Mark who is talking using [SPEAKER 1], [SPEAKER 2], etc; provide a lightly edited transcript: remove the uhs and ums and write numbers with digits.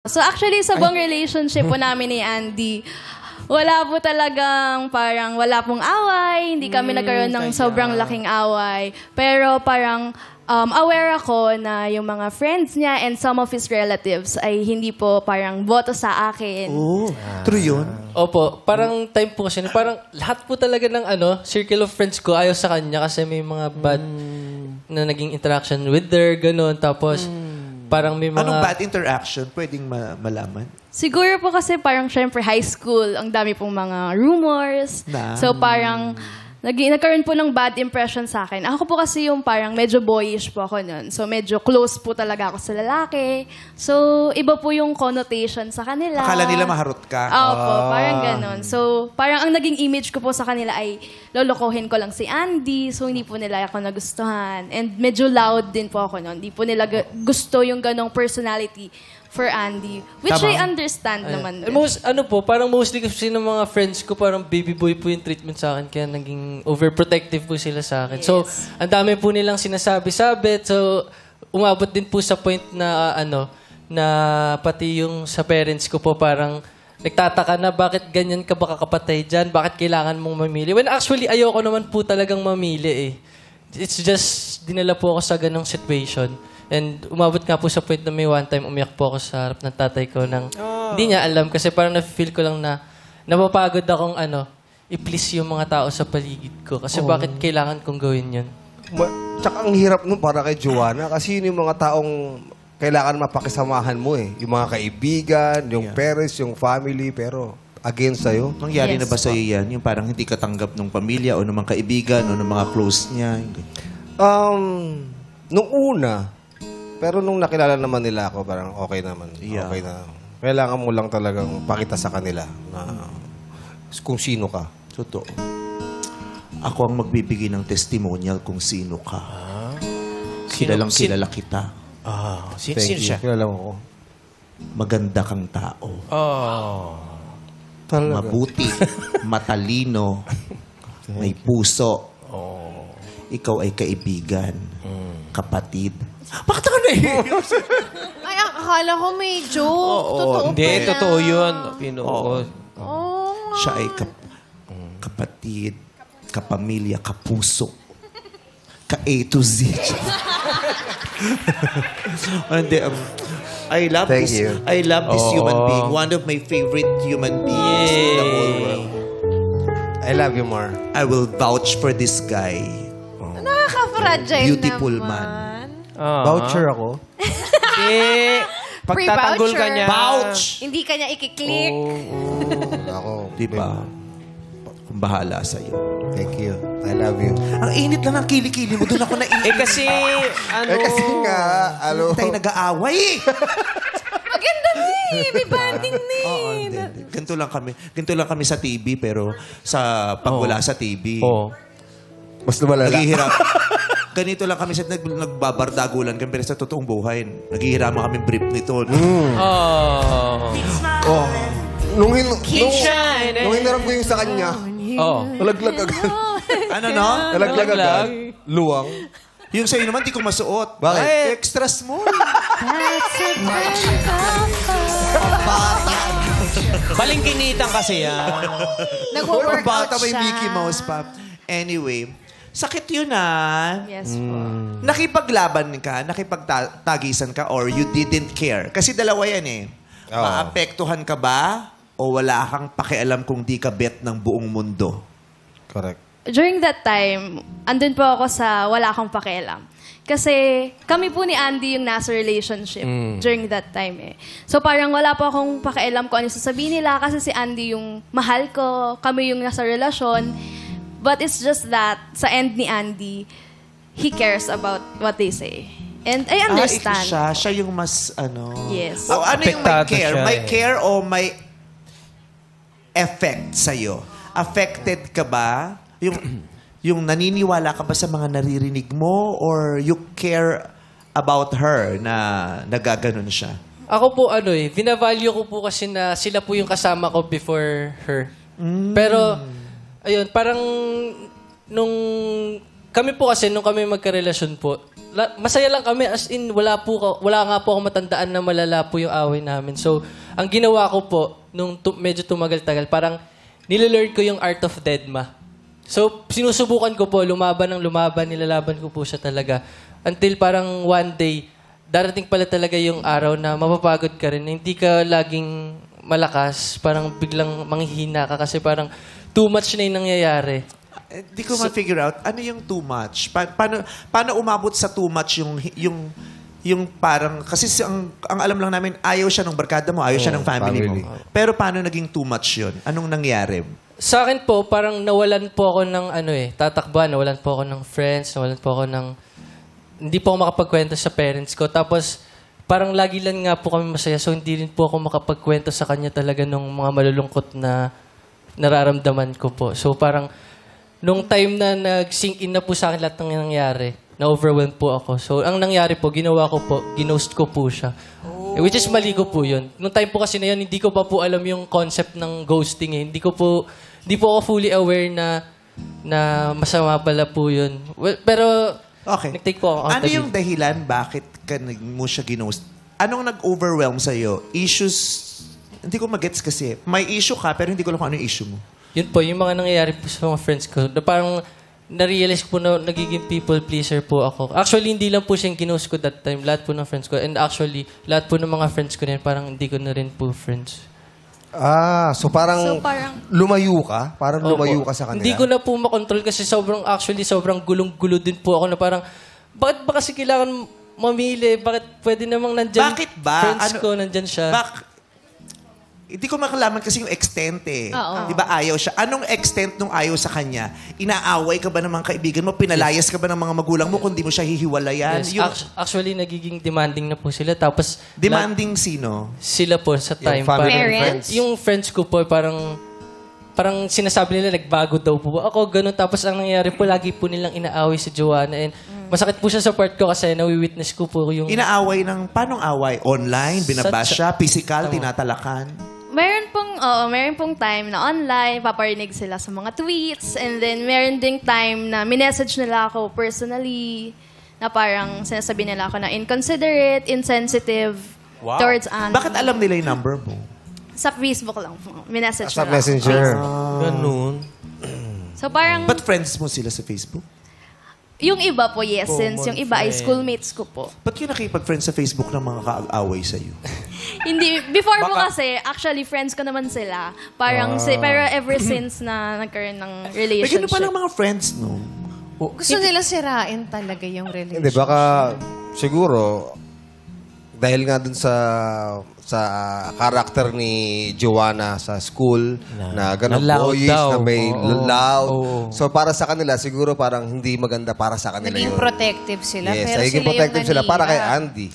[SPEAKER 1] So actually, sa buong relationship po namin ni Andy, wala po talagang parang wala pong away, hindi kami nagkaroon ng sobrang laking away. Pero parang aware ako na yung mga friends niya and some of his relatives ay hindi po parang boto sa akin.
[SPEAKER 2] Oh, true yun?
[SPEAKER 3] Opo, parang time po kasi, parang lahat po talaga ng circle of friends ko ayaw sa kanya kasi may mga bad na naging interaction with her, ganun. Tapos, parang may mga...
[SPEAKER 2] Anong bad interaction? Pwedeng malaman?
[SPEAKER 1] Siguro po kasi parang syempre high school, ang dami pong mga rumors. So parang nagkaroon po ng bad impression sa akin. Ako po kasi yung parang medyo boyish po ako nun. So medyo close po talaga ako sa lalaki. So iba po yung connotation sa kanila.
[SPEAKER 2] Akala nila maharot ka?
[SPEAKER 1] Opo, parang ganon. So parang ang naging image ko po sa kanila ay lolokohin ko lang si Andy. So hindi po nila ako nagustuhan. And medyo loud din po ako nun. Hindi po nila gusto yung ganong personality for Andy. Which I understand naman.
[SPEAKER 3] Parang mostly kasi ng mga friends ko, parang baby boy po yung treatment sa akin. Kaya naging overprotective po sila sa akin. Yes. So, ang dami po nilang sinasabi-sabi. So, umabot din po sa point na, na pati yung sa parents ko po parang nagtataka na bakit ganyan ka ba kakapatay dyan? Bakit kailangan mong mamili? When actually, ayoko naman po talagang mamili eh. It's just, dinala po ako sa ganong situation. And umabot nga po sa point na may one time umiyak po ako sa harap ng tatay ko nang hindi niya alam kasi parang na-feel ko lang na napapagod akong i-please yung mga tao sa paligid ko. Kasi bakit kailangan kong gawin yun?
[SPEAKER 4] Tsaka ang hirap nun para kay Joanna kasi yun yung mga taong kailangan mapakisamahan mo eh. Yung mga kaibigan, yung parents, yung family, pero against sa'yo.
[SPEAKER 2] Nangyari na ba sa'yo yan? Yung parang hindi ka tanggap ng pamilya o ng mga kaibigan o ng mga close niya?
[SPEAKER 4] Nung una, pero nung nakilala naman nila ako, parang okay naman.
[SPEAKER 2] Yeah.
[SPEAKER 4] Okay na. Kailangan mo lang talagang pakita sa kanila na kung sino ka.
[SPEAKER 2] Totoo. Ako ang magbibigay ng testimonial kung sino ka. Kilalang kilala kita.
[SPEAKER 4] Thank
[SPEAKER 5] Sino
[SPEAKER 4] you.
[SPEAKER 5] siya?
[SPEAKER 4] Kilala mo ako.
[SPEAKER 2] Maganda kang tao.
[SPEAKER 4] Talaga.
[SPEAKER 2] Mabuti. Matalino. May puso. Ikaw ay kaibigan. Kapatid. Bakit ako na
[SPEAKER 6] Ay, akala ko may joke. Totoo
[SPEAKER 5] Hindi,
[SPEAKER 6] pala.
[SPEAKER 5] totoo yun. Pinuo.
[SPEAKER 2] Siya ay kapatid, kapamilya, kapuso. Ka-A to Z. Hindi, I love
[SPEAKER 4] Thank
[SPEAKER 2] this.
[SPEAKER 4] you.
[SPEAKER 2] I love this human being. One of my favorite human beings in the whole world.
[SPEAKER 4] I love you more.
[SPEAKER 2] I will vouch for this guy.
[SPEAKER 6] Nakaka-fragile
[SPEAKER 2] Beautiful
[SPEAKER 6] naman.
[SPEAKER 2] man.
[SPEAKER 4] Voucher ako.
[SPEAKER 5] Eh, pagtatanggol ka niya.
[SPEAKER 2] Vouch!
[SPEAKER 6] Hindi ka niya ikiklik.
[SPEAKER 4] Ako.
[SPEAKER 2] Di ba? Kung bahala sa'yo.
[SPEAKER 4] Thank you. I love you.
[SPEAKER 2] Ang init lang ng kilikili mo. Doon ako naiinit.
[SPEAKER 5] Kasi,
[SPEAKER 4] kasi nga,
[SPEAKER 2] Hindi tayo nag-aaway eh.
[SPEAKER 6] Maganda ni. May banding ni.
[SPEAKER 2] Oo, hindi. Ganito lang kami. Ganito lang kami sa TV, pero sa pag wala sa TV.
[SPEAKER 4] mas lumalala.
[SPEAKER 2] Naghihirap. Ganito lang kami sa nagbabardagulan kami, pero sa totoong buhay, naghihiraman kami brief nito.
[SPEAKER 4] Nung hinarap ko yung sa kanya, nalaglag agad.
[SPEAKER 2] Ano no?
[SPEAKER 4] Nalaglag agad. Luwang.
[SPEAKER 2] Yung sa'yo naman, di ko masuot.
[SPEAKER 4] Bakit?
[SPEAKER 2] Ay, extra small.
[SPEAKER 5] balingkinitan kasi yan.
[SPEAKER 6] Nag-workout
[SPEAKER 2] Bata may
[SPEAKER 6] siya.
[SPEAKER 2] Mickey Mouse pa. Anyway, sakit yun ah.
[SPEAKER 1] Yes po.
[SPEAKER 2] Nakipaglaban ka, nakipagtagisan ka, or you didn't care. Kasi dalawa yan eh.
[SPEAKER 4] Oo.
[SPEAKER 2] Maapektuhan ka ba o wala kang pakialam kung di ka bet ng buong mundo?
[SPEAKER 4] Correct.
[SPEAKER 1] During that time, andun po ako sa wala akong pakialam. Kasi kami po ni Andy yung nasa relationship during that time eh. So parang wala po akong pakialam kung ano sasabihin nila kasi si Andy yung mahal ko, kami yung nasa relasyon. But it's just that sa end ni Andy, he cares about what they say. And I understand.
[SPEAKER 2] Siya yung mas
[SPEAKER 1] Yes.
[SPEAKER 2] Oh, ano yung may
[SPEAKER 5] Apektado
[SPEAKER 2] care?
[SPEAKER 5] siya
[SPEAKER 2] May
[SPEAKER 5] eh.
[SPEAKER 2] care o may effect sa'yo? Affected ka ba? Yung naniniwala ka ba sa mga naririnig mo or you care about her na nagaganon siya?
[SPEAKER 3] Ako po binavalue ko po kasi na sila po yung kasama ko before her. Pero, ayun, parang nung kami po kasi, nung kami magkarelasyon po, masaya lang kami, as in, wala nga po ako matandaan na malala po yung away namin. So, ang ginawa ko po, nung medyo tumagal-tagal, parang nilalearn ko yung art of deadma. So, sinusubukan ko po, lumaban ng lumaban, nilalaban ko po siya talaga. Until parang one day, darating pala talaga yung araw na mapapagod ka rin, hindi ka laging malakas, parang biglang manghihina ka kasi parang too much na yung nangyayari.
[SPEAKER 2] Hindi ko ma-figure out, ano yung too much? Paano umabot sa too much yung parang, kasi ang alam lang namin, ayaw siya ng barkada mo, ayaw siya ng family mo. Pero paano naging too much yun? Anong nangyari?
[SPEAKER 3] Sa akin po, parang nawalan po ako ng tatakba, nawalan po ako ng friends, nawalan po ako ng, hindi po ako makapagkwento sa parents ko. Tapos, parang lagi lang nga po kami masaya, so hindi rin po ako makapagkwento sa kanya talaga ng mga malulungkot na nararamdaman ko po. So parang, nung time na nag-sink in na po sa akin lahat ng nangyari, na-overwhelmed po ako. So, ang nangyari po, ginawa ko po, ginost ko po siya. Which is mali ko po yun. Nung time po kasi na yun, hindi ko pa po alam yung concept ng ghosting eh. Hindi po ako fully aware na masama pala po yun. Well, pero,
[SPEAKER 2] Okay.
[SPEAKER 3] nag-take po ako.
[SPEAKER 2] Ano yung dahilan bakit mo siya ginost? Anong nag-overwhelm sa'yo? Issues? Hindi ko magets kasi. May issue ka, pero hindi ko alam kung ano yung issue mo.
[SPEAKER 3] Yun po, yung mga nangyayari po sa mga friends ko, na parang na-realize ko po na nagiging people pleaser po ako. Actually, hindi lang po siyang ginost ko that time. Lahat po ng friends ko. And actually, lahat po ng mga friends ko rin, parang hindi ko na rin po friends.
[SPEAKER 4] So parang lumayo ka? Parang lumayo ka sa kanila?
[SPEAKER 3] Hindi ko na po makontrol kasi sobrang gulong-gulo din po ako na parang, bakit ba kasi kailangan mamili? Bakit pwede namang nandyan
[SPEAKER 2] Bakit ba?
[SPEAKER 3] friends ko, nandyan siya?
[SPEAKER 2] Hindi ko makalaman kasi yung extent eh.
[SPEAKER 6] Oo.
[SPEAKER 2] Di ba ayaw siya? Anong extent nung ayaw sa kanya? Inaaway ka ba ng mga kaibigan mo? Pinalayas ka ba ng mga magulang mo kung di mo siya hihiwalayan?
[SPEAKER 3] Yes.
[SPEAKER 2] Yung
[SPEAKER 3] Actually, nagiging demanding na po sila. Tapos,
[SPEAKER 2] demanding sino?
[SPEAKER 3] sila po sa time.
[SPEAKER 4] Yung family
[SPEAKER 3] parang-
[SPEAKER 6] and friends?
[SPEAKER 3] Yung friends ko po, parang sinasabi nila, nagbago daw po ako, ganun. Tapos ang nangyayari po, lagi po nilang inaaway si Joanna. And masakit po siya sa part ko kasi nawi-witness ko po yung...
[SPEAKER 2] Inaaway ng, paanong away? Online? Binabash siya? Physical? Tinatalakan?
[SPEAKER 1] Meron pong time na online, paparinig sila sa mga tweets, and then meron ding time na minessage nila ako personally, na parang sinasabi nila ako na inconsiderate, insensitive towards Andy.
[SPEAKER 2] Bakit alam nila yung number mo?
[SPEAKER 1] Sa Facebook lang po. Minessage
[SPEAKER 4] Sa
[SPEAKER 1] nila ako.
[SPEAKER 4] messenger.
[SPEAKER 5] Ganun.
[SPEAKER 1] So parang,
[SPEAKER 2] Ba't friends mo sila sa Facebook?
[SPEAKER 1] yung iba po, yes, since yung iba ay schoolmates ko po.
[SPEAKER 2] Ba't kayo nakipag-friends sa Facebook ng mga kaaway sa'yo?
[SPEAKER 1] Hindi, before mo kasi, actually, friends ko naman sila. Parang, pero ever since na nagkaroon ng
[SPEAKER 2] May
[SPEAKER 1] relationship.
[SPEAKER 2] ganun palang mga friends, no?
[SPEAKER 6] Gusto nila sirain talaga yung relationship.
[SPEAKER 4] Hindi, baka siguro dahil nga dun sa karakter ni Joanna sa school na ganun
[SPEAKER 5] na loud
[SPEAKER 4] boyish,
[SPEAKER 5] daw.
[SPEAKER 4] na may
[SPEAKER 5] Oo.
[SPEAKER 4] loud.
[SPEAKER 5] Oo.
[SPEAKER 4] So para sa kanila, siguro parang hindi maganda para sa kanila
[SPEAKER 6] Naging
[SPEAKER 4] yun.
[SPEAKER 6] protective sila.
[SPEAKER 4] Yes,
[SPEAKER 6] pero
[SPEAKER 4] naging
[SPEAKER 6] sila yung
[SPEAKER 4] protective sila para kay
[SPEAKER 6] nanira.
[SPEAKER 4] Andy.